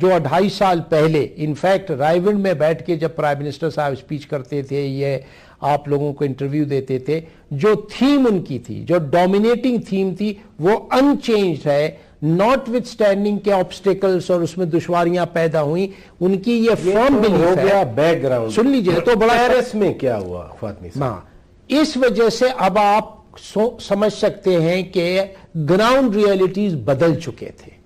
جو 2.5 سال پہلے انفیکٹ رائیونڈ میں بیٹھ کے جب پرائم منسٹر صاحب اسپیچ کرتے تھے، یہ آپ لوگوں کو انٹرویو دیتے تھے، جو تھیم ان کی تھی، جو ڈومینیٹنگ تھیم تھی، وہ ان چینجڈ ہے، ناٹ وتھ اسٹینڈنگ کے آبسٹیکلس اور اس میں دشواریاں پیدا ہوئیں، ان کی یہ فرم بلیف ہے۔ بیک گراؤنڈ سن لیجئے تو بڑا پیرس میں کیا ہوا فاطمی صاحب، اس وجہ سے اب آپ سمجھ سکتے ہیں کہ گراؤنڈ ریئلٹیز بدل چکے تھے۔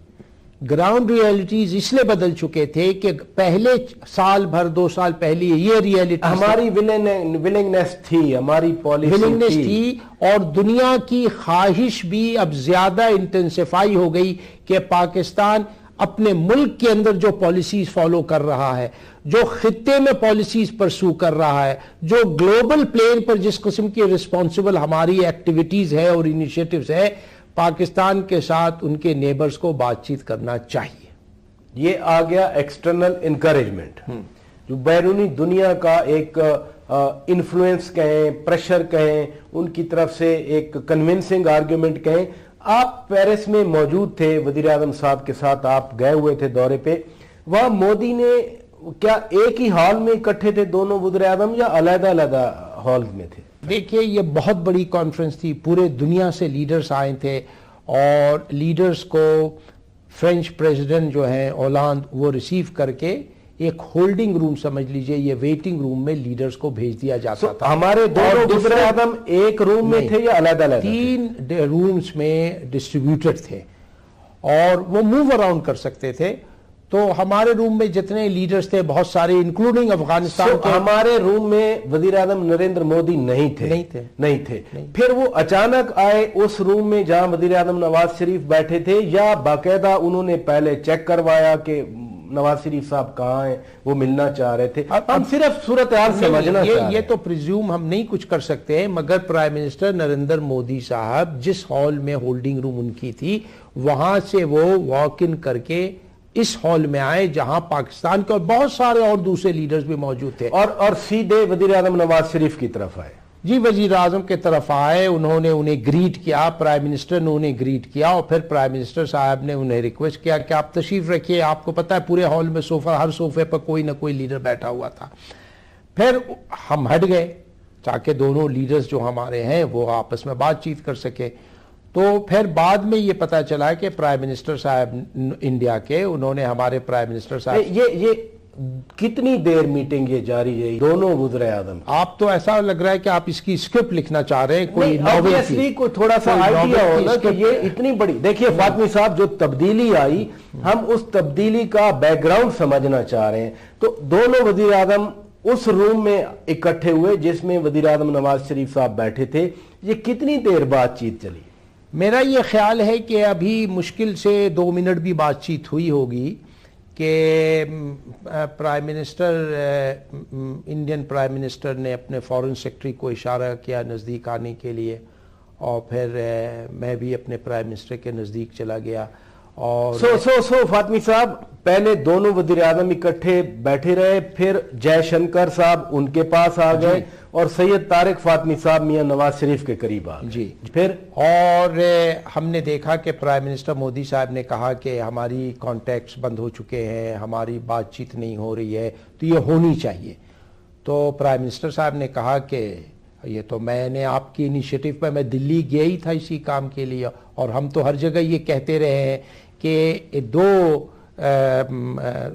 گراؤنڈ ریئلٹیز اس لیے بدل چکے تھے کہ پہلے سال بھر 2 سال پہلے یہ ریئلٹی ہماری ولنگنس تھی، ہماری پالیسی تھی، اور دنیا کی خواہش بھی اب زیادہ انٹینسیفائی ہو گئی کہ پاکستان اپنے ملک کے اندر جو پالیسیز فالو کر رہا ہے، جو خطے میں پالیسیز پرسو کر رہا ہے، جو گلوبل پلین پر جس قسم کی رسپانسبل ہماری ایکٹیویٹیز ہے اور انیشیٹوز ہے، پاکستان کے ساتھ ان کے نیبرز کو بات چیت کرنا چاہیے۔ یہ آ گیا ایکسٹرنل انکریجمنٹ، جو بیرونی دنیا کا ایک انفلوئنس کہیں، پریشر کہیں، ان کی طرف سے ایک کنونسنگ آرگیومنٹ کہیں۔ آپ پیرس میں موجود تھے، وزیر اعظم صاحب کے ساتھ آپ گئے ہوئے تھے دورے پہ، وہاں مودی نے کیا ایک ہی ہال میں اکٹھے تھے دونوں وزیر اعظم یا علیحدہ علیحدہ ہالز میں تھے؟ دیکھیے یہ بہت بڑی کانفرنس تھی، پورے دنیا سے لیڈرز آئے تھے، اور لیڈرز کو فرینچ پریزیڈنٹ جو ہیں اولاند وہ ریسیو کر کے ایک ہولڈنگ روم سمجھ لیجئے، یہ ویٹنگ روم میں لیڈرز کو بھیج دیا جاتا تھا۔ ہمارے دونوں وزیر اعظم ایک روم میں تھے یا علیحدہ علیحدہ؟ 3 رومز میں ڈسٹریبیوٹڈ تھے اور وہ موو اراؤنڈ کر سکتے تھے۔ تو ہمارے روم میں جتنے لیڈرز تھے بہت سارے انکلوڈنگ افغانستان کے، ہمارے روم میں وزیر اعظم نریندر مودی نہیں تھے۔ پھر وہ اچانک آئے اس روم میں جہاں وزیر اعظم نواز شریف بیٹھے تھے، یا باقاعدہ انہوں نے پہلے چیک کروایا کہ نواز شریف صاحب کہاں ہیں، وہ ملنا چاہ رہے تھے؟ ہم صرف صورتحال سمجھنا چاہ رہے ہیں۔ یہ تو پریزیوم ہم نہیں کچھ کر سکتے ہیں، مگر پرائم منسٹر نریندر مودی صاحب جس ہال میں ہولڈنگ روم ان کی تھی، وہاں سے وہ واک ان کر کے اس ہال میں آئے جہاں پاکستان کے اور بہت سارے اور دوسرے لیڈرز بھی موجود تھے، اور سیدھے وزیر اعظم نواز شریف کی طرف آئے۔ جی وزیر اعظم کے طرف آئے، انہوں نے انہیں گریٹ کیا، پرائم منسٹر نے انہیں گریٹ کیا، اور پھر پرائم منسٹر صاحب نے انہیں ریکویسٹ کیا کہ آپ تشریف رکھیے۔ آپ کو پتا ہے پورے ہال میں صوفہ، ہر صوفے پر کوئی نہ کوئی لیڈر بیٹھا ہوا تھا۔ پھر ہم ہٹ گئے تاکہ دونوں لیڈرز جو ہمارے ہیں وہ آپس میں بات چیت کر سکے۔ تو پھر بعد میں یہ پتا چلا کہ پرائم منسٹر صاحب انڈیا کے، انہوں نے ہمارے پرائم منسٹر صاحب یہ کتنی دیر میٹنگ یہ جاری رہی دونوں وزیر اعظم؟ آپ تو ایسا لگ رہا ہے کہ آپ اس کی اسکرپٹ لکھنا چاہ رہے ہیں، کوئی obviously کوئی تھوڑا سا آئیڈیا ہونا کہ یہ اتنی بڑی۔ دیکھیے فاطمی صاحب، جو تبدیلی آئی، ہم اس تبدیلی کا بیک گراؤنڈ سمجھنا چاہ رہے ہیں۔ تو دونوں وزیر اعظم اس روم میں اکٹھے ہوئے جس میں وزیر اعظم نواز شریف صاحب بیٹھے تھے، یہ کتنی دیر بات چیت چلی؟ میرا یہ خیال ہے کہ ابھی مشکل سے 2 منٹ بھی بات چیت ہوئی ہوگی کہ prime minister, Indian prime minister نے اپنے فارن سیکرٹری کو اشارہ کیا نزدیک آنے کے لیے، اور پھر میں بھی اپنے پرائم منسٹر کے نزدیک چلا گیا۔ اور فاطمی صاحب، پہلے دونوں وزیر اعظم اکٹھے بیٹھے رہے، پھر جے شنکر صاحب ان کے پاس آ گئے، اور سید طارق فاطمی صاحب میاں نواز شریف کے قریب آ گئے۔ جی پھر اور ہم نے دیکھا کہ پرائم منسٹر مودی صاحب نے کہا کہ ہماری کانٹیکٹس بند ہو چکے ہیں، ہماری بات چیت نہیں ہو رہی ہے، تو یہ ہونی چاہیے۔ تو پرائم منسٹر صاحب نے کہا کہ یہ تو میں نے آپ کی انیشیٹو پہ، میں دلی گیا ہی تھا اسی کام کے لیے، اور ہم تو ہر جگہ یہ کہتے رہے ہیں کہ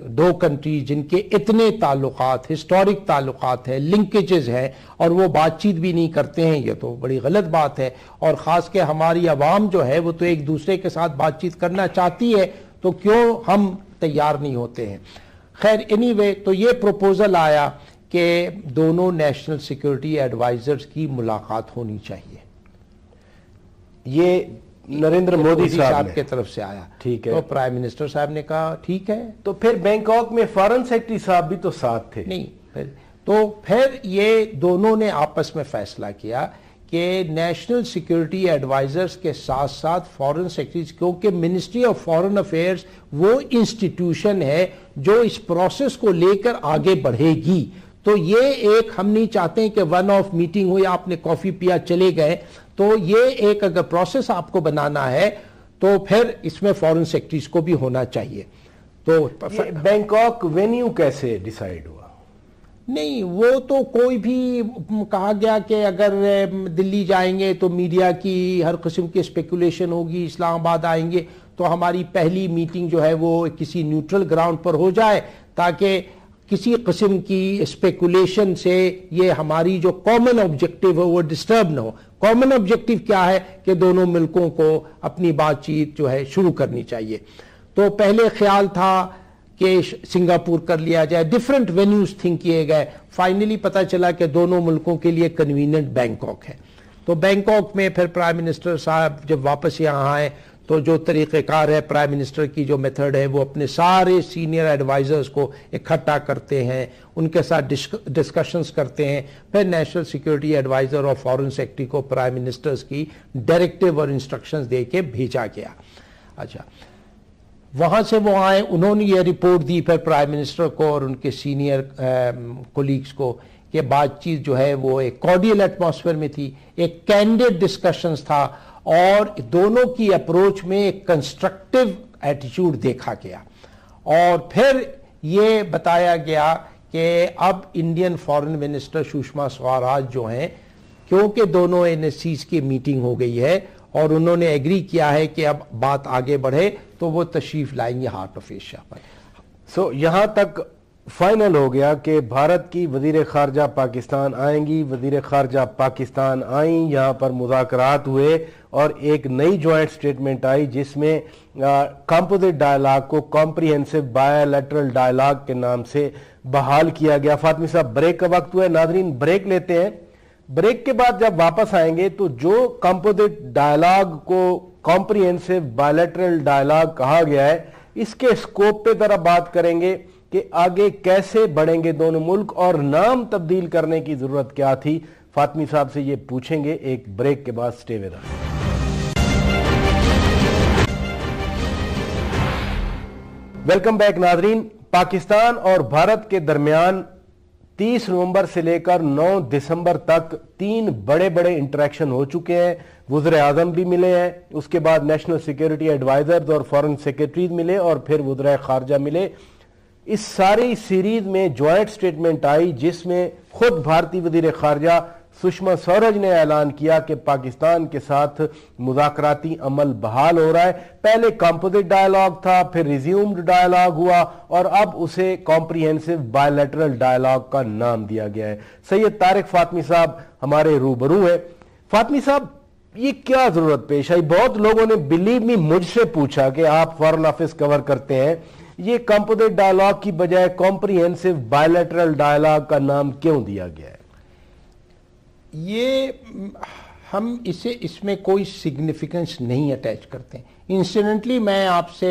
دو کنٹریز جن کے اتنے تعلقات، ہسٹورک تعلقات ہیں، لنکیجز ہیں، اور وہ بات چیت بھی نہیں کرتے ہیں، یہ تو بڑی غلط بات ہے۔ اور خاص کہ ہماری عوام جو ہے وہ تو ایک دوسرے کے ساتھ بات چیت کرنا چاہتی ہے، تو کیوں ہم تیار نہیں ہوتے ہیں؟ خیر اینی وے، تو یہ پروپوزل آیا کہ دونوں نیشنل سیکیورٹی ایڈوائزرز کی ملاقات ہونی چاہیے۔ یہ نریندر مودی صاحب کی طرف سے آیا، ٹھیک ہے۔ تو پرائم منسٹر صاحب نے کہا ٹھیک ہے۔ تو پھر بینکاک میں فارن سیکرٹری صاحب بھی تو ساتھ تھے؟ نہیں، تو پھر یہ دونوں نے آپس میں فیصلہ کیا کہ نیشنل سیکیورٹی ایڈوائزرز کے ساتھ ساتھ فارن سیکرٹریز، کیونکہ منسٹری آف فارن افیئرز وہ انسٹیٹیوشن ہے جو اس پروسیس کو لے کر آگے بڑھے گی۔ تو یہ ایک ہم نہیں چاہتے ہیں کہ ون آف میٹنگ ہوئی، آپ نے کافی پیا چلے گئے۔ تو یہ ایک اگر پروسیس آپ کو بنانا ہے تو پھر اس میں فارن سیکرٹریز کو بھی ہونا چاہیے۔ تو بینکاک وینیو کیسے ڈیسائیڈ ہوا؟ نہیں، وہ تو کوئی بھی کہا گیا کہ اگر دلی جائیں گے تو میڈیا کی ہر قسم کی اسپیکولیشن ہوگی، اسلام آباد آئیں گے تو ہماری پہلی میٹنگ جو ہے وہ کسی نیوٹرل گراؤنڈ پر ہو جائے تاکہ کسی قسم کی اسپیکولیشن سے یہ ہماری جو کامن آبجیکٹو ہے وہ ڈسٹرب نہ ہو۔ کامن آبجیکٹو کیا ہے کہ دونوں ملکوں کو اپنی بات چیت جو ہے شروع کرنی چاہیے۔ تو پہلے خیال تھا کہ سنگاپور کر لیا جائے، ڈیفرنٹ وینیوز تھنک کیے گئے، فائنلی پتہ چلا کہ دونوں ملکوں کے لیے کنویننٹ بینکاک ہے۔ تو بینکاک میں پھر پرائم منسٹر صاحب جب واپس یہاں آئے تو جو طریقہ کار ہے پرائم منسٹر کی جو میتھڈ ہے وہ اپنے سارے سینئر ایڈوائزرز کو اکٹھا کرتے ہیں، ان کے ساتھ ڈسکشنز کرتے ہیں، پھر نیشنل سیکیورٹی ایڈوائزر اور فارن سیکرٹری کو پرائم منسٹرز کی ڈائریکٹیو اور انسٹرکشنز دے کے بھیجا گیا۔ اچھا، وہاں سے وہ آئے، انہوں نے یہ رپورٹ دی پھر پرائم منسٹر کو اور ان کے سینئر کولیگز کو کہ بات چیت جو ہے وہ ایک کارڈیل ایٹماسفیئر میں تھی، ایک کینڈیڈ ڈسکشنز تھا اور دونوں کی اپروچ میں ایک کنسٹرکٹیو ایٹیچیوڈ دیکھا گیا۔ اور پھر یہ بتایا گیا کہ اب Indian foreign minister Sushma Swaraj جو ہیں، کیونکہ دونوں NSCs کی میٹنگ ہو گئی ہے اور انہوں نے ایگری کیا ہے کہ اب بات آگے بڑھے تو وہ تشریف لائیں گے ہارٹ آف ایشیا پر۔ سو یہاں تک فائنل ہو گیا کہ بھارت کی وزیر خارجہ پاکستان آئیں گی، وزیر خارجہ پاکستان آئیں، یہاں پر مذاکرات ہوئے اور ایک نئی جوائنٹ سٹیٹمنٹ آئی جس میں کمپوزٹ ڈائلاگ کو کمپریہنسو بائیلیٹرل ڈائلاگ کے نام سے بحال کیا گیا۔ فاطمی صاحب، بریک کا وقت ہوا ہے، ناظرین بریک لیتے ہیں۔ بریک کے بعد جب واپس آئیں گے تو جو کمپوزٹ ڈائلاگ کو کمپریہنسو بائیلیٹرل ڈائلاگ کہا گیا ہے، اس کے اسکوپ پہ ذرا بات کریں گے کہ آگے کیسے بڑھیں گے دونوں ملک اور نام تبدیل کرنے کی ضرورت کیا تھی۔ فاطمی صاحب سے یہ پوچھیں گے ایک بریک کے بعد۔ سٹے ود اس۔ ویلکم بیک ناظرین۔ پاکستان اور بھارت کے درمیان 30 نومبر سے لے کر 9 دسمبر تک 3 بڑے بڑے انٹریکشن ہو چکے ہیں۔ وزیر اعظم بھی ملے ہیں، اس کے بعد نیشنل سیکیورٹی ایڈوائزرز اور فارن سیکرٹریز ملے اور پھر وزراء خارجہ ملے۔ اس ساری سیریز میں جوائنٹ سٹیٹمنٹ آئی جس میں خود بھارتی وزیر خارجہ سشما سوراج نے اعلان کیا کہ پاکستان کے ساتھ مذاکراتی عمل بحال ہو رہا ہے۔ پہلے کمپوزٹ ڈائلاگ تھا، پھر ریزیومڈ ڈائلاگ ہوا اور اب اسے کمپریہنسو بائیلیٹرل ڈائلاگ کا نام دیا گیا ہے۔ سید طارق فاطمی صاحب ہمارے روبرو ہیں۔ فاطمی صاحب، یہ کیا ضرورت پیش آئی؟ بہت لوگوں نے بلیو می مجھ سے پوچھا کہ آپ فارن آفس کور کرتے ہیں، یہ کمپوزٹ ڈائلاگ کی بجائے کمپریہنسو بائیلیٹرل ڈائلاگ کا نام کیوں دیا گیا ہے؟ یہ ہم اس میں کوئی سگنیفیکنس نہیں اٹیچ کرتے ہیں۔ انسیڈنٹلی میں آپ سے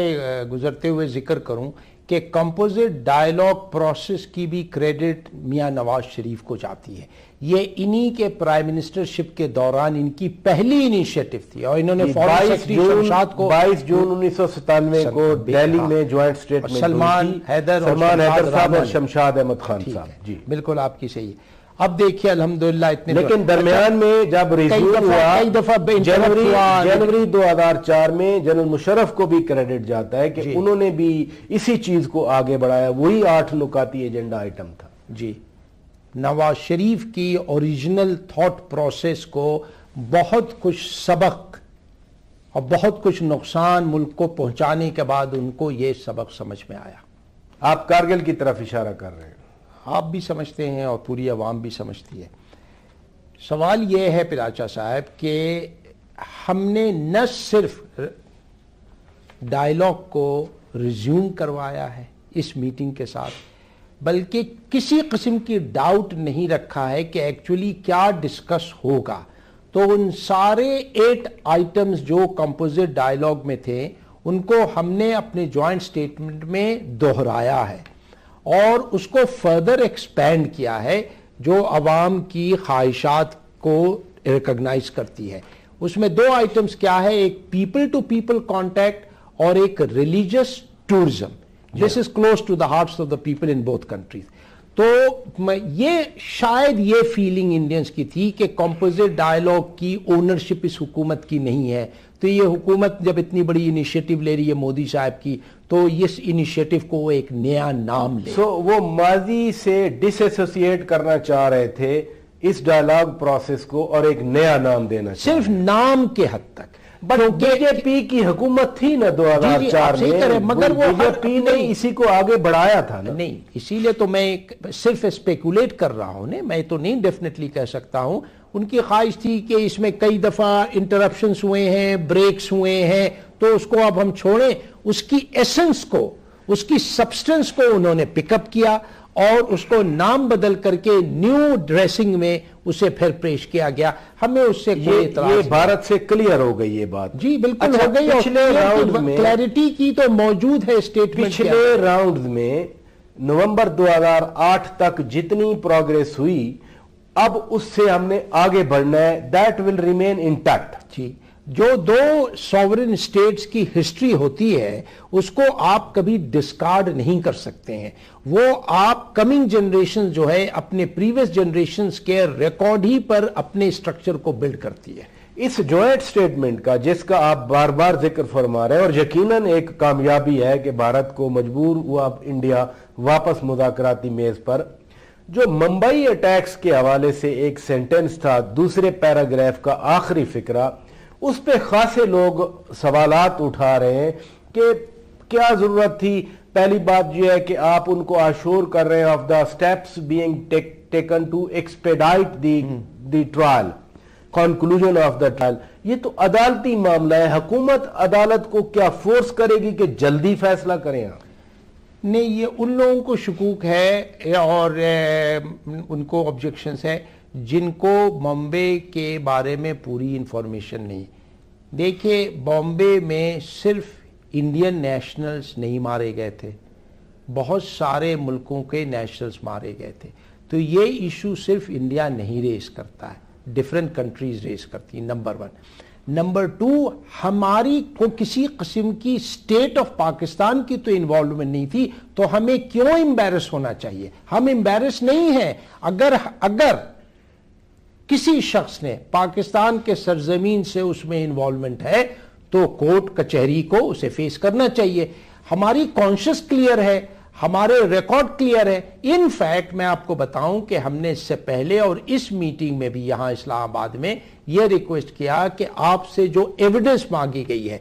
گزرتے ہوئے ذکر کروں کہ کمپوزٹ ڈائلاگ پروسیس کی بھی کریڈٹ میاں نواز شریف کو جاتی ہے۔ یہ انہی کے پرائم منسٹرشپ کے دوران ان کی پہلی انیشیٹو تھی اور انہوں نے فارن سیکرٹری شمشاد کو 22 جون 1997 کو دہلی میں جوائنٹ سٹیٹمنٹ سلمان حیدر صاحب اور شمشاد احمد خان صاحب۔ جی بالکل آپ کی صحیح ہے۔ اب دیکھیے الحمدللہ اتنے، لیکن درمیان میں جب ریزیوم ہوا جنوری 2004 میں جنرل مشرف کو بھی کریڈٹ جاتا ہے کہ انہوں نے بھی اسی چیز کو آگے بڑھایا، وہی 8 نکاتی ایجنڈا آئٹم تھا۔ جی، نواز شریف کی اوریجنل تھاٹ پروسیس کو بہت کچھ سبق اور بہت کچھ نقصان ملک کو پہنچانے کے بعد ان کو یہ سبق سمجھ میں آیا۔ آپ کارگل کی طرف اشارہ کر رہے ہیں، آپ بھی سمجھتے ہیں اور پوری عوام بھی سمجھتی ہے۔ سوال یہ ہے پراچا صاحب کہ ہم نے نہ صرف ڈائلاگ کو ریزیوم کروایا ہے اس میٹنگ کے ساتھ، بلکہ کسی قسم کی ڈاؤٹ نہیں رکھا ہے کہ ایکچولی کیا ڈسکس ہوگا۔ تو ان سارے 8 آئٹمز جو کمپوزٹ ڈائلاگ میں تھے ان کو ہم نے اپنے جوائنٹ سٹیٹمنٹ میں دہرایا ہے اور اس کو فردر ایکسپینڈ کیا ہے جو عوام کی خواہشات کو ریکگنائز کرتی ہے۔ اس میں 2 آئٹمز کیا ہے، ایک پیپل ٹو پیپل کانٹیکٹ اور ایک religious tourism. This is close to the hearts of the people in both countries. تو یہ شاید یہ فیلنگ انڈینز کی تھی کہ کمپوزٹ ڈائیلاگ کی اونرشپ اس حکومت کی نہیں ہے، تو یہ حکومت جب اتنی بڑی انیشیٹو لے رہی ہے مودی صاحب کی، تو اس انیشیٹو کو وہ ایک نیا نام لے. وہ ماضی سے ڈس ایسوسیٹ کرنا چاہ رہے تھے اس ڈائیلاگ پروسیس کو اور ایک نیا نام دینا، صرف نام کے حد تک. بٹ بی جے پی کی حکومت تھی نا 2004 میں، مگر وہ بی جے پی نے اسی کو آگے بڑھایا تھا نا. نہیں، اسی لیے تو میں صرف اسپیکولیٹ کر رہا ہوں، میں تو نہیں ڈیفینیٹلی کہہ سکتا ہوں. ان کی خواہش تھی کہ اس میں کئی دفعہ انٹرپشنز ہوئے ہیں، بریکس ہوئے ہیں، تو اس کو اب ہم چھوڑیں. اس کی ایسنس کو، اس کی سبسٹنس کو انہوں نے پک اپ کیا اور اس کو نام بدل کر کے نیو ڈریسنگ میں اسے پھر پیش کیا گیا. ہمیں اس سے کوئی اعتراض یہ بھارت سے کلیئر ہو گئی یہ بات. جی بالکل ہو گئی. پچھلے راؤنڈ میں کلیئرٹی کی تو موجود ہے اسٹیٹمنٹ. پچھلے راؤنڈ میں نومبر 2008 تک جتنی پروگریس ہوئی، اب اس سے ہم نے آگے بڑھنا ہے. That will remain intact. جی، جو دو سوورن اسٹیٹس کی ہسٹری ہوتی ہے اس کو آپ کبھی ڈسکارڈ نہیں کر سکتے ہیں. وہ آپ کمنگ جنریشن جو ہے اپنے پریویس جنریشنز کے ریکارڈ ہی پر اپنے اسٹرکچر کو بلڈ کرتی ہے. اس جوائنٹ سٹیٹمنٹ کا جس کا آپ بار بار ذکر فرما رہے ہیں، اور یقیناً ایک کامیابی ہے کہ بھارت کو مجبور ہوا انڈیا واپس مذاکراتی میز پر، جو ممبئی اٹیکس کے حوالے سے ایک سینٹنس تھا دوسرے پیراگراف کا آخری فقرہ، اس پہ خاصے لوگ سوالات اٹھا رہے ہیں کہ کیا ضرورت تھی. پہلی بات یہ ہے کہ آپ ان کو آشور کر رہے ہیں of the steps being taken to expedite the trial, conclusion of the trial. یہ تو عدالتی معاملہ ہے. حکومت عدالت کو کیا فورس کرے گی کہ جلدی فیصلہ کریں؟ نہیں، یہ ان لوگوں کو شکوک ہے اور ان کو آبجیکشنز ہے جن کو بامبے کے بارے میں پوری انفارمیشن نہیں. دیکھیں، بامبے میں صرف انڈین نیشنلز نہیں مارے گئے تھے، بہت سارے ملکوں کے نیشنلز مارے گئے تھے. تو یہ ایشو صرف انڈیا نہیں ریز کرتا ہے، ڈیفرنٹ کنٹریز ریز کرتی ہیں. نمبر 1. نمبر 2، ہماری کو کسی قسم کی اسٹیٹ آف پاکستان کی تو انوالومنٹ نہیں تھی، تو ہمیں کیوں امبیرس ہونا چاہیے؟ ہم امبیرس نہیں ہیں. اگر کسی شخص نے پاکستان کے سرزمین سے اس میں انوالومنٹ ہے تو کورٹ کچہری کو اسے فیس کرنا چاہیے. ہماری کانشس کلیئر ہے، ہمارے ریکارڈ کلیئر ہے. ان فیکٹ میں آپ کو بتاؤں کہ ہم نے اس سے پہلے اور اس میٹنگ میں بھی یہاں اسلام آباد میں یہ ریکویسٹ کیا کہ آپ سے جو ایویڈنس مانگی گئی ہے،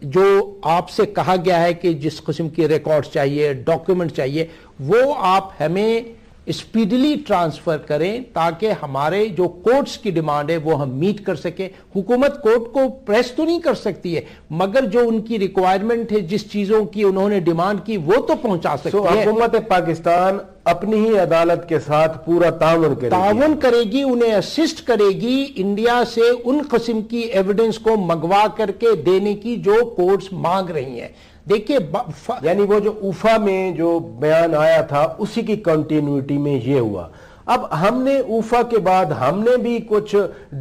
جو آپ سے کہا گیا ہے کہ جس قسم کی ریکارڈ چاہیے، ڈاکیومنٹ چاہیے، وہ آپ ہمیں اسپیڈلی ٹرانسفر کریں تاکہ ہمارے جو کورٹس کی ڈیمانڈ ہے وہ ہم میٹ کر سکیں. حکومت کورٹ کو پریس تو نہیں کر سکتی ہے، مگر جو ان کی ریکوائرمنٹ ہے، جس چیزوں کی انہوں نے ڈیمانڈ کی، وہ تو پہنچا سکتی ہے. حکومت پاکستان اپنی ہی عدالت کے ساتھ پورا تعاون کرے گی، انہیں اسسٹ کرے گی انڈیا سے ان قسم کی ایویڈنس کو منگوا کر کے دینے کی جو کورٹس مانگ رہی ہیں. دیکھیے، یعنی وہ جو اوفا میں جو بیان آیا تھا اسی کی کنٹینیوٹی میں یہ ہوا. اب ہم نے اوفا کے بعد ہم نے بھی کچھ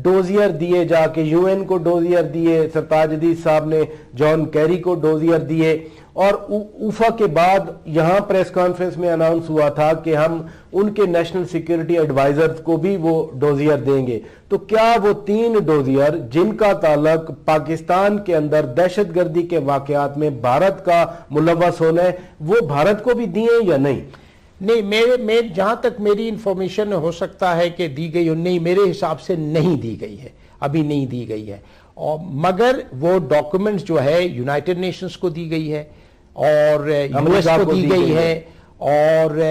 ڈوزیئر دیے، جا کے یو این کو ڈوزیئر دیے، سرتاج حدیث صاحب نے جان کیری کو ڈوزیئر دیے، اور اوفا کے بعد یہاں پریس کانفرنس میں اناؤنس ہوا تھا کہ ہم ان کے نیشنل سیکیورٹی ایڈوائزرز کو بھی وہ ڈوزیئر دیں گے. تو کیا وہ 3 ڈوزیئر جن کا تعلق پاکستان کے اندر دہشت گردی کے واقعات میں بھارت کا ملوث ہونا ہے، وہ بھارت کو بھی دیے یا نہیں؟ نہیں، میں جہاں تک میری انفارمیشن ہو سکتا ہے کہ دی گئی، نہیں، میرے حساب سے نہیں دی گئی ہے، ابھی نہیں دی گئی ہے. مگر وہ ڈاکومنٹس جو ہے یونائٹڈ نیشنز کو دی گئی ہے اور یو ایس کو دی گئی ہے، اور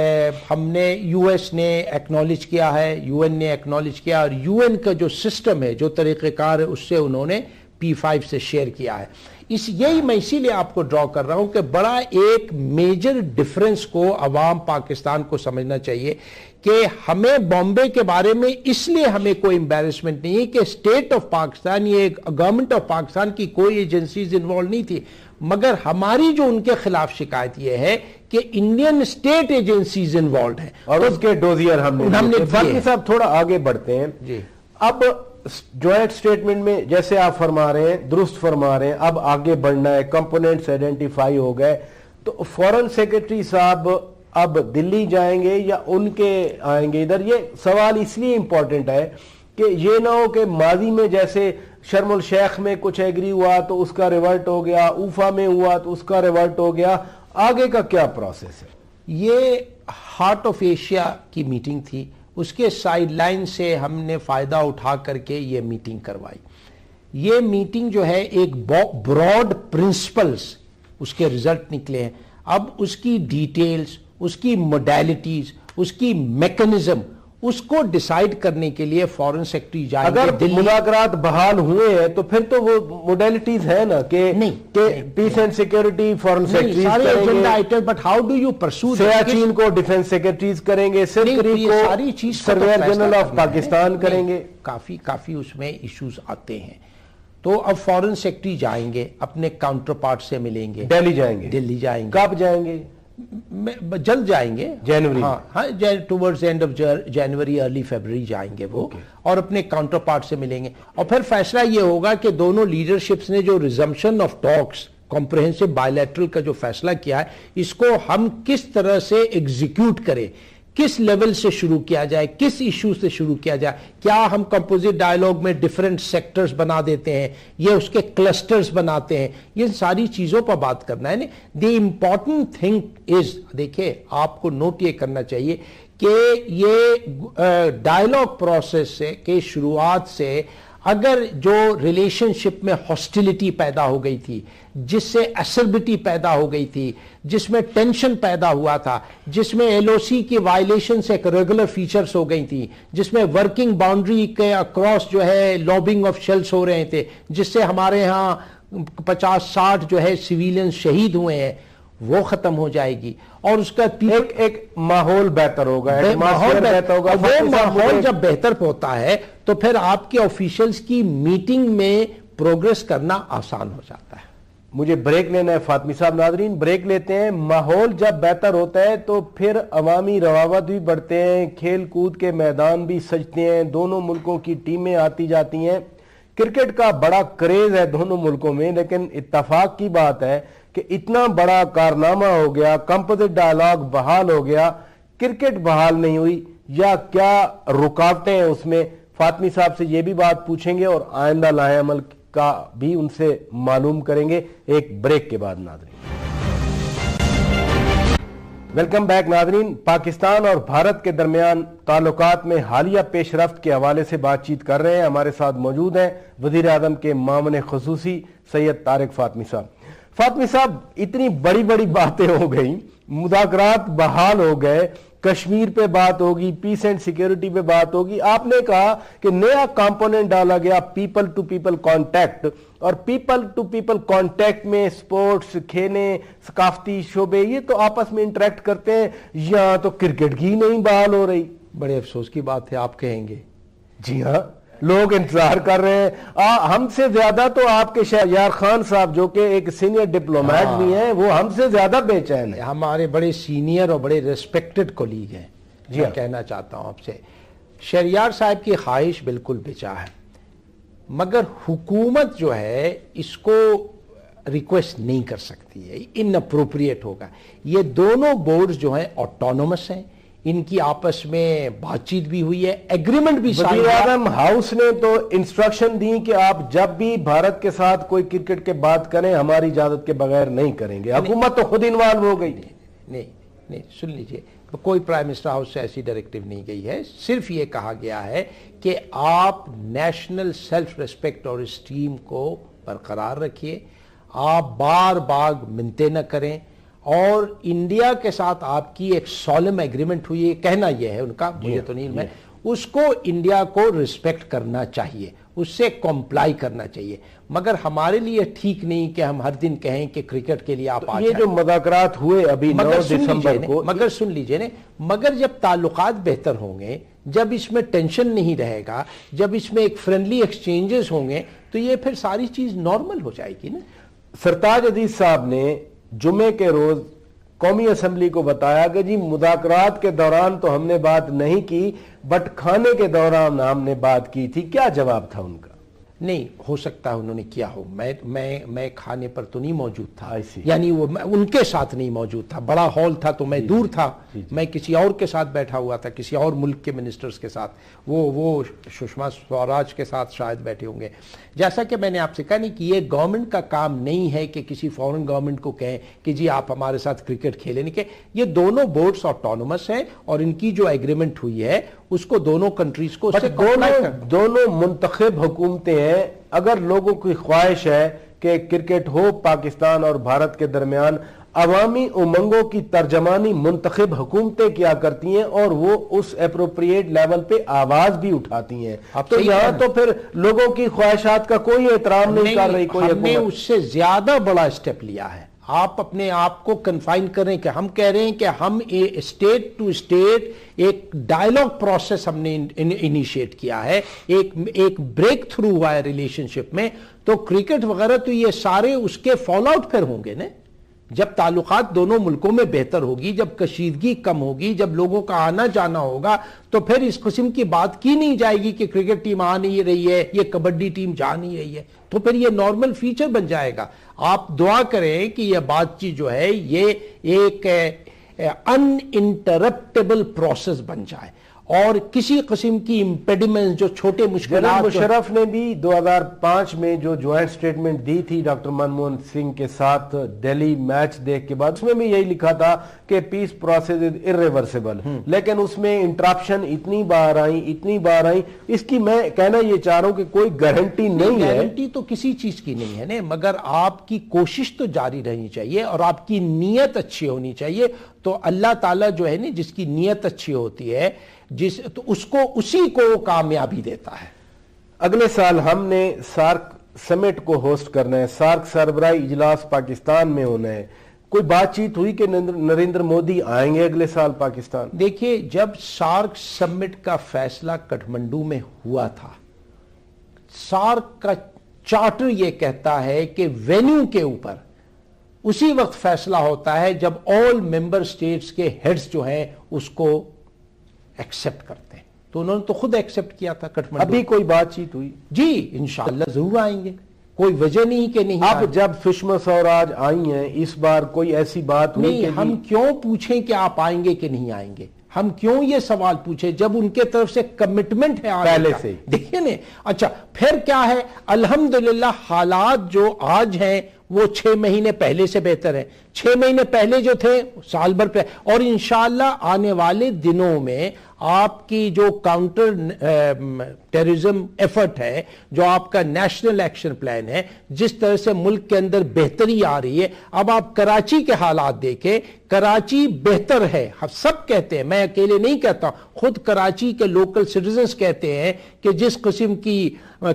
ہم نے یو ایس نے ایکنالج کیا ہے، یو این نے ایکنالج کیا، اور یو این کا جو سسٹم ہے، جو طریقہ کار ہے، اس سے انہوں نے P5 سے شیئر کیا ہے. یہی میں اسی لیے آپ کو ڈرا کر رہا ہوں کہ بڑا ایک میجر ڈیفرنس کو عوام پاکستان کو سمجھنا چاہیے کہ ہمیں بامبے کے بارے میں اس لیے ہمیں کوئی امبیرسمنٹ نہیں ہے کہ اسٹیٹ آف پاکستان، یہ گورنمنٹ آف پاکستان کی کوئی ایجنسیز انوالو نہیں تھی، مگر ہماری جو ان کے خلاف شکایت یہ ہے کہ انڈین اسٹیٹ ایجنسیز انوالوڈ ہیں اور اس کے ڈوزیئر ہم نے باقی صاحب تھوڑا آگے بڑھتے ہیں. جی، اب جوائنٹ سٹیٹمنٹ میں جیسے آپ فرما رہے ہیں، درست فرما رہے ہیں، اب آگے بڑھنا ہے، کمپوننٹس آئیڈینٹیفائی ہو گئے، تو فورن سیکرٹری صاحب اب دلی جائیں گے یا ان کے آئیں گے ادھر؟ یہ سوال اس لیے امپورٹنٹ ہے کہ یہ نہ ہو کہ ماضی میں جیسے شرم الشیخ میں کچھ ایگری ہوا تو اس کا ریورٹ ہو گیا، اوفا میں ہوا تو اس کا ریورٹ ہو گیا، آگے کا کیا پروسیس ہے؟ یہ ہارٹ آف ایشیا کی میٹنگ تھی، اس کے سائیڈ لائن سے ہم نے فائدہ اٹھا کر کے یہ میٹنگ کروائی. یہ میٹنگ جو ہے ایک براڈ پرنسپلز اس کے رزلٹ نکلے ہیں. اب اس کی ڈیٹیلز، اس کی موڈیلٹیز، اس کی میکنزم، اس کو ڈیسائیڈ کرنے کے لیے فارن سیکرٹری جائیں گے. اگر مذاکرات بحال ہوئے ہیں تو پھر تو وہ موڈیلٹیز ہیں نا کہ پیس اینڈ سیکیورٹی فارن سیکرٹریز کریں گے، بٹ ہاؤ ڈو یو پرسو؟ سیاچین کو ڈیفنس سیکرٹریز کریں گے، سرکری کو سرویئر جنرل آف پاکستان کریں گے. کافی اس میں ایشوز آتے ہیں. تو اب فارن سیکرٹری جائیں گے، اپنے کاؤنٹر پارٹ سے ملیں گے. دہلی جائیں گے؟ دلی جائیں گے. کب جائیں گے؟ جلد جائیں گے، جنوری. ہاں towards and of January early February جائیں گے وہ، اور اپنے کاؤنٹر پارٹ سے ملیں گے. اور پھر فیصلہ یہ ہوگا کہ دونوں لیڈرشپس نے جو resumption of talks comprehensive bilateral کا جو فیصلہ کیا ہے، اس کو ہم کس طرح سے ایگزیکیوٹ کریں، کس لیول سے شروع کیا جائے، کس ایشو سے شروع کیا جائے. کیا ہم کمپوزٹ ڈائیلاگ میں ڈیفرنٹ سیکٹرز بنا دیتے ہیں، یہ اس کے کلسٹرز بناتے ہیں؟ یہ ساری چیزوں پر بات کرنا ہے. دی امپورٹنٹ تھنگ از، دیکھیں آپ کو نوٹ یہ کرنا چاہیے کہ یہ ڈائیلاگ پروسیس سے کے شروعات سے اگر جو ریلیشن شپ میں ہاسٹیلٹی پیدا ہو گئی تھی، جس سے ایسربٹی پیدا ہو گئی تھی، جس میں ٹینشن پیدا ہوا تھا، جس میں ایل او سی کی وائلیشن سے ریگولر فیچرز ہو گئی تھی، جس میں ورکنگ باؤنڈری کے اکراس جو ہے لابنگ آف شیلز ہو رہے تھے، جس سے ہمارے ہاں 50-60 جو ہے سویلینز شہید ہوئے ہیں، وہ ختم ہو جائے گی. اور اس کا ایک ماحول بہتر ہوگا. وہ ماحول جب بہتر ہوتا ہے تو پھر آپ کے آفیشلز کی میٹنگ میں پروگریس کرنا آسان ہو جاتا ہے. مجھے بریک لینا ہے فاطمی صاحب. ناظرین بریک لیتے ہیں. ماحول جب بہتر ہوتا ہے تو پھر عوامی روابط بھی بڑھتے ہیں، کھیل کود کے میدان بھی سجتے ہیں، دونوں ملکوں کی ٹیمیں آتی جاتی ہیں. کرکٹ کا بڑا کریز ہے دونوں ملکوں میں، لیکن اتفاق کی بات ہے کہ اتنا بڑا کارنامہ ہو گیا، کمپوزٹ ڈائیلاگ بحال ہو گیا، کرکٹ بحال نہیں ہوئی، یا کیا رکاوٹیں ہیں اس میں؟ فاطمی صاحب سے یہ بھی بات پوچھیں گے اور آئندہ لائحہ عمل کا بھی ان سے معلوم کریں گے ایک بریک کے بعد. ناظرین ویلکم بیک. ناظرین پاکستان اور بھارت کے درمیان تعلقات میں حالیہ پیش رفت کے حوالے سے بات چیت کر رہے ہیں. ہمارے ساتھ موجود ہیں وزیر اعظم کے معاون خصوصی سید طارق فاطمی صاحب. فاطمی صاحب اتنی بڑی بڑی باتیں ہو گئیں، مذاکرات بحال ہو گئے، کشمیر پہ بات ہوگی، پیس اینڈ سیکیورٹی پہ بات ہوگی. آپ نے کہا کہ نیا کمپوننٹ ڈالا گیا پیپل ٹو پیپل کانٹیکٹ، اور پیپل ٹو پیپل کانٹیکٹ میں سپورٹس، کھیلیں، ثقافتی شعبے یہ تو آپس میں انٹریکٹ کرتے ہیں. یہاں تو کرکٹ کی نہیں بحال ہو رہی. بڑے افسوس کی بات ہے، آپ کہیں گے. جی ہاں، لوگ انتظار کر رہے ہیں. ہم سے زیادہ تو آپ کے شہریار خان صاحب جو کہ ایک سینئر ڈپلومیٹ بھی ہیں، وہ ہم سے زیادہ بے چین ہیں. ہمارے بڑے سینئر اور بڑے ریسپیکٹڈ کولیگ ہیں. میں کہنا چاہتا ہوں آپ سے، شہریار صاحب کی خواہش بالکل بچا ہے، مگر حکومت جو ہے اس کو ریکویسٹ نہیں کر سکتی ہے، ان اپروپریٹ ہوگا. یہ دونوں بورڈز جو ہیں آٹونومس ہیں، ان کی آپس میں بات چیت بھی ہوئی ہے، ایگریمنٹ بھی. وزیر اعظم ہاؤس نے تو انسٹرکشن دی کہ آپ جب بھی بھارت کے ساتھ کوئی کرکٹ کے بات کریں ہماری اجازت کے بغیر نہیں کریں گے. حکومت تو خود انوالو ہو گئی. نہیں سن لیجئے، کوئی پرائم منسٹر ہاؤس سے ایسی ڈائریکٹو نہیں گئی ہے. صرف یہ کہا گیا ہے کہ آپ نیشنل سیلف ریسپیکٹ اور اسٹیم کو برقرار رکھیے، آپ بار بار منتیں نہ کریں، اور انڈیا کے ساتھ آپ کی ایک سولم ایگریمنٹ ہوئی ہے. کہنا یہ ہے ان کا، مجھے تو نہیں ہے، اس کو انڈیا کو رسپیکٹ کرنا چاہیے، اس سے کمپلائی کرنا چاہیے. مگر ہمارے لیے ٹھیک نہیں کہ ہم ہر دن کہیں کہ کرکٹ کے لیے آپ آ جائیں. یہ جو مذاکرات ہوئے ابھی 9 دسمبر کو، مگر سن لیجئے نا، مگر جب تعلقات بہتر ہوں گے، جب اس میں ٹینشن نہیں رہے گا، جب اس میں ایک فرینڈلی ایکسچینجز ہوں گے، تو یہ پھر ساری چیز نارمل ہو جائے گی نا. سرتاج عزیز صاحب نے جمعے کے روز قومی اسمبلی کو بتایا کہ جی مذاکرات کے دوران تو ہم نے بات نہیں کی، بٹ کھانے کے دوران ہم نے بات کی تھی. کیا جواب تھا ان کا؟ نہیں ہو سکتا ہے انہوں نے کیا ہو، میں کھانے پر تو نہیں موجود تھا، I see. یعنی وہ ان کے ساتھ نہیں موجود تھا، بڑا ہال تھا تو میں دور تھا، میں کسی اور کے ساتھ بیٹھا ہوا تھا، کسی اور ملک کے منسٹرز کے ساتھ، وہ سشما سوراج کے ساتھ شاید بیٹھے ہوں گے۔ جیسا کہ میں نے آپ سے کہا نہیں کہ یہ گورنمنٹ کا کام نہیں ہے کہ کسی فورن گورنمنٹ کو کہیں کہ جی آپ ہمارے ساتھ کرکٹ کھیلیں، نہیں کہ یہ دونوں بورڈز آٹونومس ہیں اور ان کی جو ایگریمنٹ ہوئی ہے اس کو دونوں کنٹریز کو دونوں منتخب حکومتیں ہیں، اگر لوگوں کی خواہش ہے کہ کرکٹ ہو پاکستان اور بھارت کے درمیان، عوامی امنگوں کی ترجمانی منتخب حکومتیں کیا کرتی ہیں اور وہ اس اپروپریٹ لیول پہ آواز بھی اٹھاتی ہیں، تو یہاں تو پھر لوگوں کی خواہشات کا کوئی احترام نہیں کر رہی کوئی ہم نے حکومت۔ اس سے زیادہ بڑا اسٹیپ لیا ہے، آپ اپنے آپ کو کنفائن کریں کہ ہم کہہ رہے ہیں کہ ہم اسٹیٹ ٹو اسٹیٹ ایک ڈائیلاگ پروسیس ہم نے انیشیٹ کیا ہے، ایک بریک تھرو ہوا ہے ریلیشن شپ میں، تو کرکٹ وغیرہ تو یہ سارے اس کے فال آؤٹ پھر ہوں گے نا، جب تعلقات دونوں ملکوں میں بہتر ہوگی، جب کشیدگی کم ہوگی، جب لوگوں کا آنا جانا ہوگا، تو پھر اس قسم کی بات کی نہیں جائے گی کہ کرکٹ ٹیم آ نہیں رہی ہے، یہ کبڈی ٹیم جا نہیں رہی ہے، تو پھر یہ نارمل فیچر بن جائے گا۔ آپ دعا کریں کہ یہ بات چیت جو ہے یہ ایک ان انٹرپٹیبل پروسیس بن جائے اور کسی قسم کی امپیڈیمنٹ جو چھوٹے جناب مشرف نے بھی 2005 میں جو جوائنٹ سٹیٹمنٹ دی تھی ڈاکٹر منموہن سنگھ کے ساتھ دہلی میچ دیکھ کے بعد، اس میں بھی یہی لکھا تھا کہ پیس پروسیس از irreversible، لیکن اس میں انٹرپشن اتنی بار آئیں، اس کی میں کہنا یہ چاہ رہا ہوں کہ کوئی گارنٹی نہیں ہے، گارنٹی تو کسی چیز کی نہیں ہے نا، مگر آپ کی کوشش تو جاری رہنی چاہیے اور آپ کی نیت اچھی ہونی چاہیے، تو اللہ تعالیٰ جو ہے نا جس کی نیت اچھی ہوتی ہے تو اسی کو کامیابی دیتا ہے۔ اگلے سال ہم نے سارک سمٹ کو ہوسٹ کرنا ہے، سارک سربراہی اجلاس پاکستان میں ہونا ہے، کوئی بات چیت ہوئی کہ نریندر مودی آئیں گے اگلے سال پاکستان؟ دیکھیے جب سارک سمٹ کا فیصلہ کٹھمنڈو میں ہوا تھا، سارک کا چارٹر یہ کہتا ہے کہ وینیو کے اوپر اسی وقت فیصلہ ہوتا ہے جب آل ممبر سٹیٹس کے ہیڈز جو ہیں اس کو ایکسپٹ کرتے ہیں، تو انہوں نے تو خود ایکسپٹ کیا تھا کٹھمنڈو۔ ابھی کوئی بات چیت ہوئی؟ جی انشاءاللہ ضرور آئیں گے، کوئی وجہ نہیں کہ نہیں اب جب سشما سوراج آئی ہیں اس بار کوئی ایسی بات ہوئی نہیں، ہم کیوں پوچھیں کہ آپ آئیں گے کہ نہیں آئیں گے؟ ہم کیوں یہ سوال پوچھیں جب ان کے طرف سے کمٹمنٹ ہے پہلے سے؟ دیکھیے نا، اچھا پھر کیا ہے، الحمدللہ حالات جو آج ہیں وہ 6 مہینے پہلے سے بہتر ہیں، 6 مہینے پہلے جو تھے سال بھر پہ، اور انشاءاللہ آنے والے دنوں میں آپ کی جو کاؤنٹر ٹیررزم ایفرٹ ہے، جو آپ کا نیشنل ایکشن پلان ہے، جس طرح سے ملک کے اندر بہتری آ رہی ہے، اب آپ کراچی کے حالات دیکھیں، کراچی بہتر ہے، ہم سب کہتے ہیں، میں اکیلے نہیں کہتا، خود کراچی کے لوکل سٹیزنز کہتے ہیں کہ جس قسم کی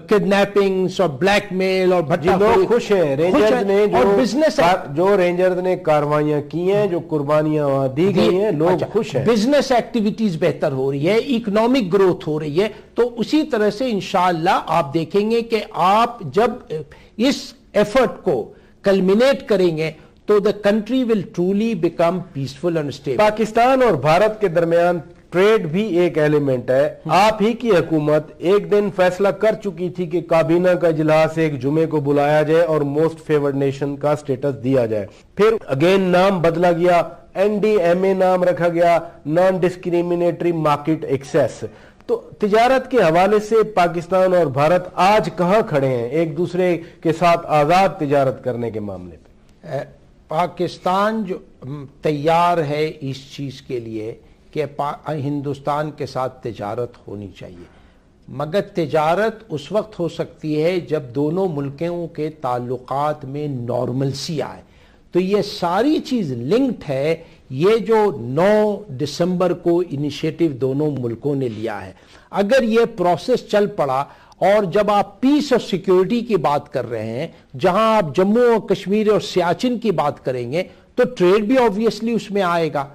کڈنیپنگز اور بلیک میل اور لوگ خوش ہیں، رینجرز نے بزنس جو رینجرز نے کاروائیاں کی ہیں، جو قربانیاں وہاں دی گئی ہیں، لوگ خوش ہیں، بزنس ایکٹیویٹیز بہتر ہو رہی ہے، اکنامک گروتھ ہو رہی ہے، تو اسی طرح سے انشاءاللہ آپ دیکھیں گے کہ آپ جب اس ایفرٹ کو کلمینیٹ کریں گے تو the country will truly become peaceful and stable۔ Pakistan اور بھارت کے درمیان ٹریڈ بھی ایک ایلیمنٹ ہے، آپ ہی کی حکومت ایک دن فیصلہ کر چکی تھی کہ کابینہ کا اجلاس ایک جمعے کو بلایا جائے اور موسٹ فیورڈ نیشن کا سٹیٹس دیا جائے، پھر اگین نام بدلا گیا، NDMA نام رکھا گیا، نان ڈسکریمنیٹری مارکیٹ ایکسیس۔ تو تجارت کے حوالے سے پاکستان اور بھارت آج کہاں کھڑے ہیں ایک دوسرے کے ساتھ آزاد تجارت کرنے کے معاملے پہ؟ پاکستان جو تیار ہے اس چیز کے لیے کہ ہندوستان کے ساتھ تجارت ہونی چاہیے، مگر تجارت اس وقت ہو سکتی ہے جب دونوں ملکوں کے تعلقات میں نارملسی آئے، تو یہ ساری چیز لنکڈ ہے۔ یہ جو 9 دسمبر کو انیشیٹو دونوں ملکوں نے لیا ہے، اگر یہ پروسیس چل پڑا اور جب آپ پیس اور سیکیورٹی کی بات کر رہے ہیں، جہاں آپ جموں اور کشمیر اور سیاچن کی بات کریں گے، تو ٹریڈ بھی آبویسلی اس میں آئے گا۔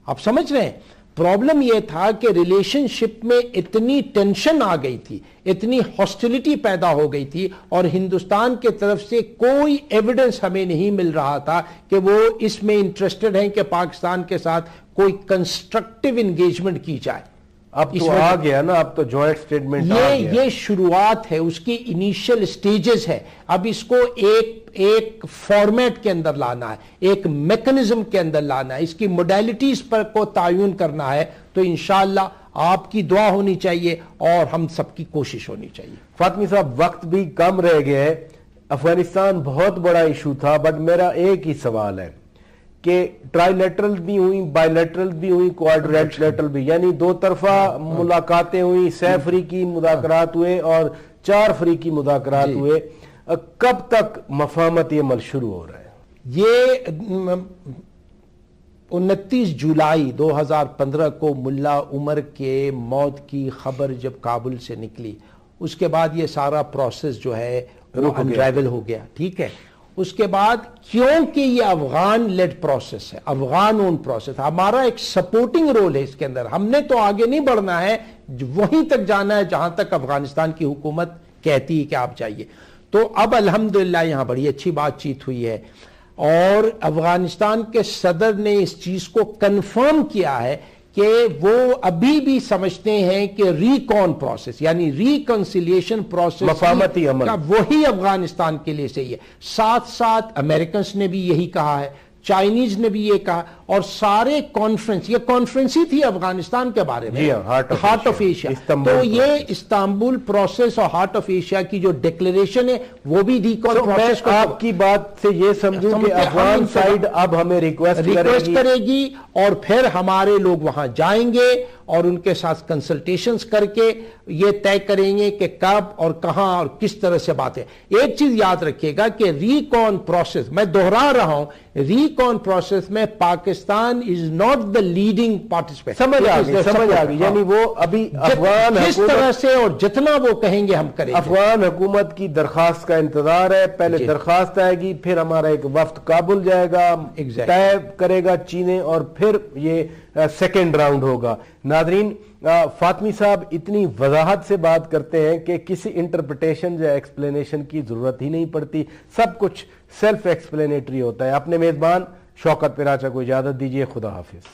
آپ سمجھ رہے ہیں، پرابلم یہ تھا کہ ریلیشن شپ میں اتنی ٹینشن آ گئی تھی، اتنی ہاسٹیلٹی پیدا ہو گئی تھی، اور ہندوستان کے طرف سے کوئی ایویڈنس ہمیں نہیں مل رہا تھا کہ وہ اس میں انٹرسٹڈ ہیں کہ پاکستان کے ساتھ کوئی کنسٹرکٹیو انگیجمنٹ کی جائے۔ اب تو آ گیا نا, اب تو جوائنٹ سٹیٹمنٹ آ گیا. یہ شروعات ہے, اس کی انیشل سٹیجز ہے. اب اس کو ایک فارمیٹ کے اندر لانا ہے, ایک میکنزم کے اندر لانا ہے, اس کی موڈیلٹیز پر کو تعین کرنا ہے. تو انشاءاللہ آپ کی دعا ہونی چاہیے اور ہم سب کی کوشش ہونی چاہیے. فاطمی صاحب, وقت بھی کم رہ گیا ہے. افغانستان بہت بڑا ایشو تھا, بٹ میرا ایک ہی سوال ہے کہ ٹرائی لیٹرل بھی ہوئی, بائی لیٹرل بھی ہوئی, کوارٹریلیٹرل بھی, یعنی دو طرفہ ملاقاتیں ہوئی, 6 افریقی مذاکرات ہوئے اور 4 افریقی مذاکرات ہوئے. کب تک مفاہمتی عمل شروع ہو رہا ہے؟ یہ 29 جولائی 2015 کو ملا عمر کے موت کی خبر جب کابل سے نکلی, اس کے بعد یہ سارا پروسیس جو ہے وہ انرائیول ہو گیا. ٹھیک ہے, اس کے بعد کیونکہ یہ افغان لیڈ پروسیس ہے, افغان اون پروسیس, ہمارا ایک سپورٹنگ رول ہے اس کے اندر. ہم نے تو آگے نہیں بڑھنا ہے, وہیں تک جانا ہے جہاں تک افغانستان کی حکومت کہتی ہے کہ آپ جائیے. تو اب الحمدللہ یہاں بڑی اچھی بات چیت ہوئی ہے اور افغانستان کے صدر نے اس چیز کو کنفرم کیا ہے کہ وہ ابھی بھی سمجھتے ہیں کہ ریکون پروسیس یعنی ریکنسیلیشن پروسیس مفاہمتی عمل وہی افغانستان کے لیے صحیح ہے. ساتھ ساتھ امریکنز نے بھی یہی کہا ہے, چائنیز نے بھی یہ کہا, اور سارے کانفرنس, یہ کانفرنس ہی تھی افغانستان کے بارے میں, ہارٹ آف ایشیا. تو یہ استنبول پروسیس اور ہارٹ آف ایشیا کی جو ڈکلیریشن ہے وہ بھی ریکون پروسیس کو, آپ کی بات سے یہ سمجھوں کہ افغان سائیڈ اب ہمیں ریکویسٹ کرے گی اور پھر ہمارے لوگ وہاں جائیں گے اور ان کے ساتھ کنسلٹیشنز کر کے یہ طے کریں گے کہ کب اور کہاں اور کس طرح سے باتیں. ایک چیز یاد رکھیے گا کہ ریکون پروسیس, میں دوہرا رہا ہوں, ریکون پروسیس میں Pakistan is not the leading participant. سمجھ آ گئی, یعنی وہ ابھی افغان جس طرح سے اور جتنا وہ کہیں گے ہم کریں گے. افغان حکومت کی درخواست کا انتظار ہے. پہلے درخواست آئے گی, پھر ہمارا ایک وفد کابل جائے گا, طے کرے گا چینے, اور پھر یہ سیکنڈ راؤنڈ ہوگا. ناظرین, فاطمی صاحب اتنی وضاحت سے بات کرتے ہیں کہ کسی انٹرپریٹیشن یا ایکسپلینیشن کی ضرورت ہی نہیں پڑتی, سب کچھ سیلف ایکسپلینیٹری ہوتا ہے. اپنے میزبان شوکت پراچا کو اجازت دیجیے. خدا حافظ.